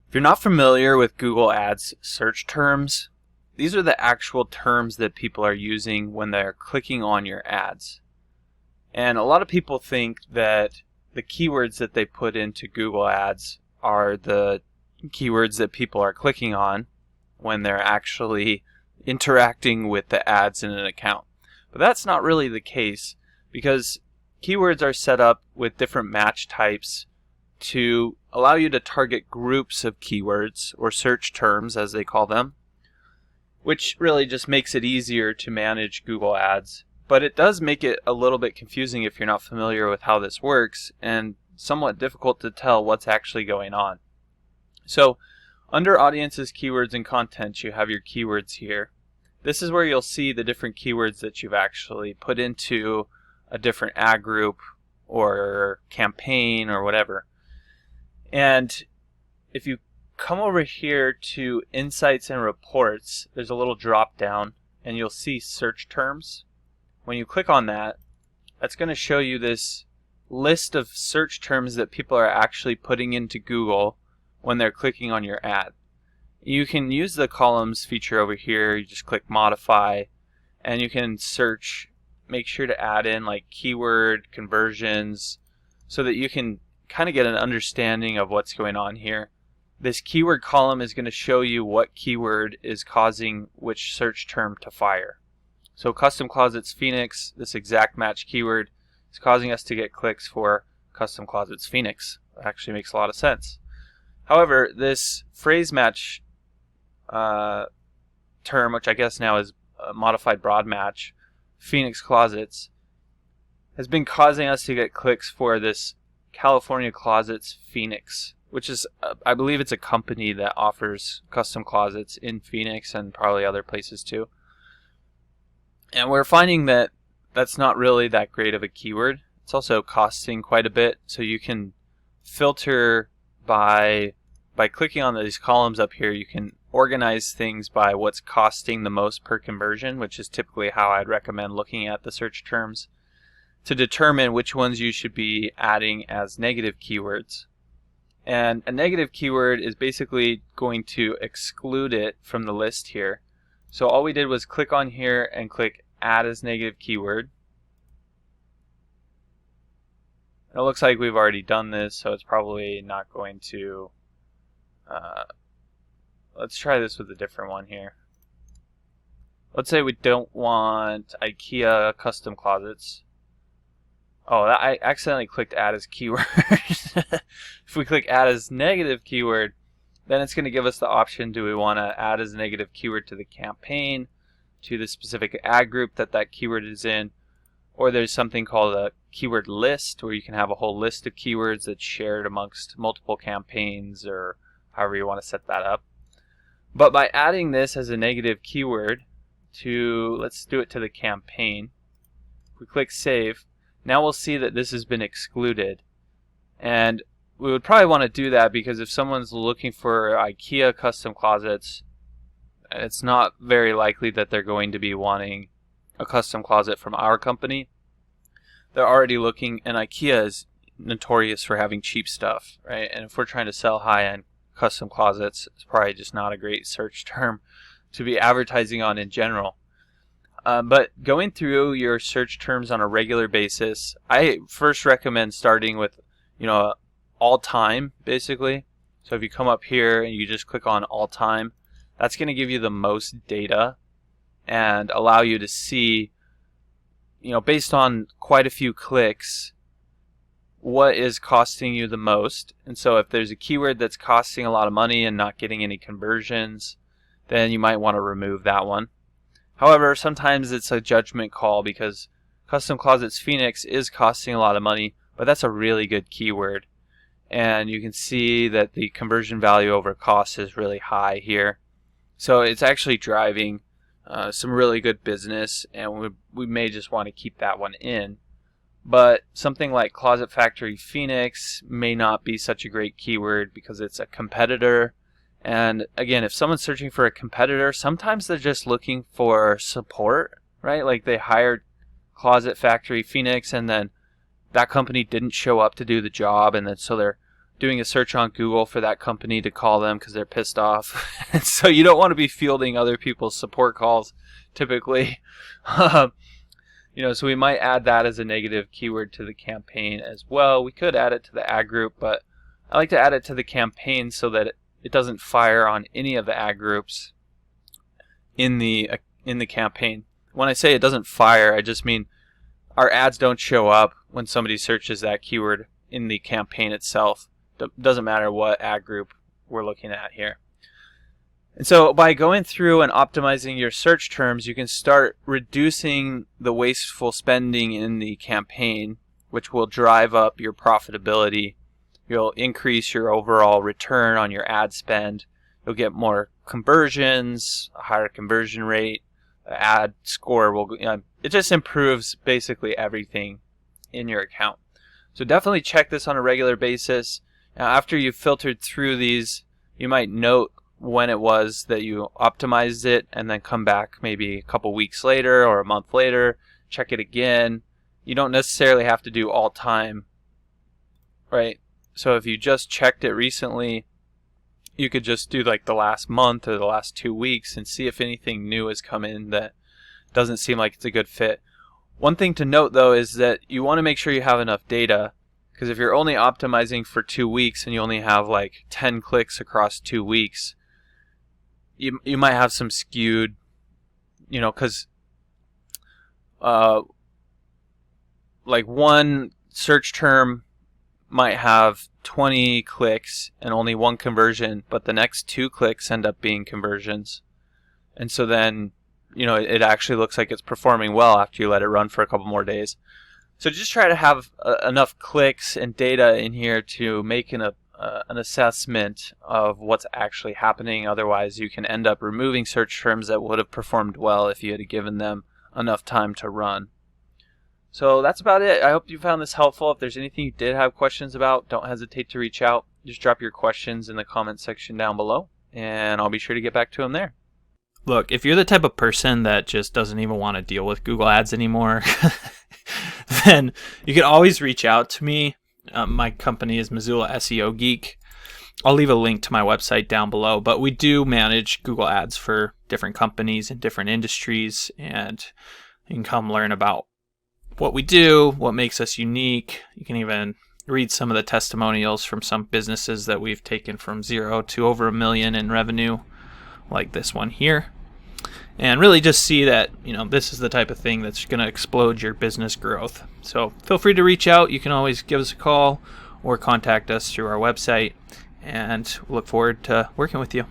If you're not familiar with Google Ads search terms, these are the actual terms that people are using when they're clicking on your ads. And a lot of people think that the keywords that they put into Google Ads are the keywords that people are clicking on when they're actually interacting with the ads in an account. But that's not really the case, because keywords are set up with different match types to allow you to target groups of keywords, or search terms as they call them, which really just makes it easier to manage Google Ads. But it does make it a little bit confusing if you're not familiar with how this works, and somewhat difficult to tell what's actually going on. So under Audiences, Keywords, and Content, you have your keywords here. This is where you'll see the different keywords that you've actually put into a different ad group or campaign or whatever. And if you come over here to Insights and Reports, there's a little drop down and you'll see Search Terms. When you click on that, that's going to show you this list of search terms that people are actually putting into Google when they're clicking on your ad. You can use the columns feature over here. You just click Modify and you can search. Make sure to add in like keyword conversions so that you can kind of get an understanding of what's going on here. This keyword column is going to show you what keyword is causing which search term to fire. So Custom Closets Phoenix, this exact match keyword, is causing us to get clicks for Custom Closets Phoenix. That actually makes a lot of sense. However, this phrase match term, which I guess now is a modified broad match, Phoenix Closets, has been causing us to get clicks for this California Closets Phoenix, which is, I believe it's a company that offers custom closets in Phoenix and probably other places too. And we're finding that that's not really that great of a keyword. It's also costing quite a bit, so you can filter by clicking on these columns up here. You can organize things by what's costing the most per conversion, which is typically how I'd recommend looking at the search terms, to determine which ones you should be adding as negative keywords. And a negative keyword is basically going to exclude it from the list here. So all we did was click on here and click Add as Negative Keyword. It looks like we've already done this, so it's probably not going to... let's try this with a different one here. Let's say we don't want IKEA custom closets. Oh, I accidentally clicked Add as Keyword. If we click Add as Negative Keyword, then it's going to give us the option: do we want to add as a negative keyword to the campaign, to the specific ad group that keyword is in, or there's something called a keyword list, where you can have a whole list of keywords that's shared amongst multiple campaigns, or however you want to set that up. But by adding this as a negative keyword to, let's do it to the campaign, if we click Save, now we'll see that this has been excluded. And we would probably want to do that because if someone's looking for IKEA custom closets, it's not very likely that they're going to be wanting a custom closet from our company. They're already looking, and IKEA is notorious for having cheap stuff, right? And if we're trying to sell high-end custom closets, it's probably just not a great search term to be advertising on in general. But going through your search terms on a regular basis, I first recommend starting with, all time, basically. So if you come up here and you just click on all time, that's going to give you the most data and allow you to see, based on quite a few clicks, what is costing you the most. And so if there's a keyword that's costing a lot of money and not getting any conversions, then you might want to remove that one. However, sometimes it's a judgment call, because Custom Closets Phoenix is costing a lot of money, but that's a really good keyword. And you can see that the conversion value over cost is really high here. So it's actually driving some really good business, and we may just want to keep that one in. But something like Closet Factory Phoenix may not be such a great keyword because it's a competitor. And again, if someone's searching for a competitor, sometimes they're just looking for support, right? Like they hired Closet Factory Phoenix and then that company didn't show up to do the job, and then so they're doing a search on Google for that company to call them because they're pissed off. And so you don't want to be fielding other people's support calls typically. So we might add that as a negative keyword to the campaign as well. We could add it to the ad group, but I like to add it to the campaign so that it doesn't fire on any of the ad groups in the campaign. When I say it doesn't fire, I just mean our ads don't show up when somebody searches that keyword in the campaign itself. Doesn't matter what ad group we're looking at here. And so by going through and optimizing your search terms, you can start reducing the wasteful spending in the campaign, which will drive up your profitability. You'll increase your overall return on your ad spend. You'll get more conversions, a higher conversion rate, ad score will, it just improves basically everything in your account. So definitely check this on a regular basis. Now, after you've filtered through these, you might note when it was that you optimized it and then come back maybe a couple weeks later or a month later, check it again. You don't necessarily have to do all time, right? So if you just checked it recently, you could just do like the last month or the last 2 weeks and see if anything new has come in that doesn't seem like it's a good fit. One thing to note though is that you want to make sure you have enough data, because if you're only optimizing for 2 weeks and you only have like 10 clicks across 2 weeks, you might have some skewed, because like one search term might have 20 clicks and only one conversion, but the next 2 clicks end up being conversions. And so then, it actually looks like it's performing well after you let it run for a couple more days. So just try to have enough clicks and data in here to make an assessment of what's actually happening. Otherwise, you can end up removing search terms that would have performed well if you had given them enough time to run. So that's about it. I hope you found this helpful. If there's anything you did have questions about, don't hesitate to reach out. Just drop your questions in the comment section down below, and I'll be sure to get back to them there. Look, if you're the type of person that just doesn't even want to deal with Google Ads anymore, then you can always reach out to me. My company is Missoula SEO Geek. I'll leave a link to my website down below, but we do manage Google Ads for different companies in different industries, and you can come learn about what we do, what makes us unique. You can even read some of the testimonials from some businesses that we've taken from 0 to over $1 million in revenue, like this one here. And really just see that, this is the type of thing that's going to explode your business growth. So feel free to reach out. You can always give us a call or contact us through our website, and we'll look forward to working with you.